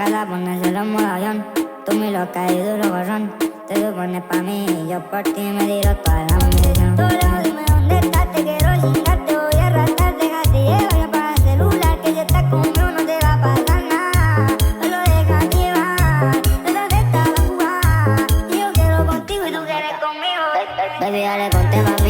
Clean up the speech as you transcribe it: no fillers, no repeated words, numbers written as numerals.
Gata ponerse los modallón. Tú me loca y duro borrón. Te supones pa' mí y yo por ti me tiro toda la munición. Solo dime dónde estás, te quiero chingar, te voy a arrastrar. Déjate llevar, ya apaga el celular, que si estás conmigo no te va a pasar nada. Solo déjate llevar, trata de estar a jugar. Y yo quiero contigo y tú quieres conmigo. Baby, dale, ponte pa'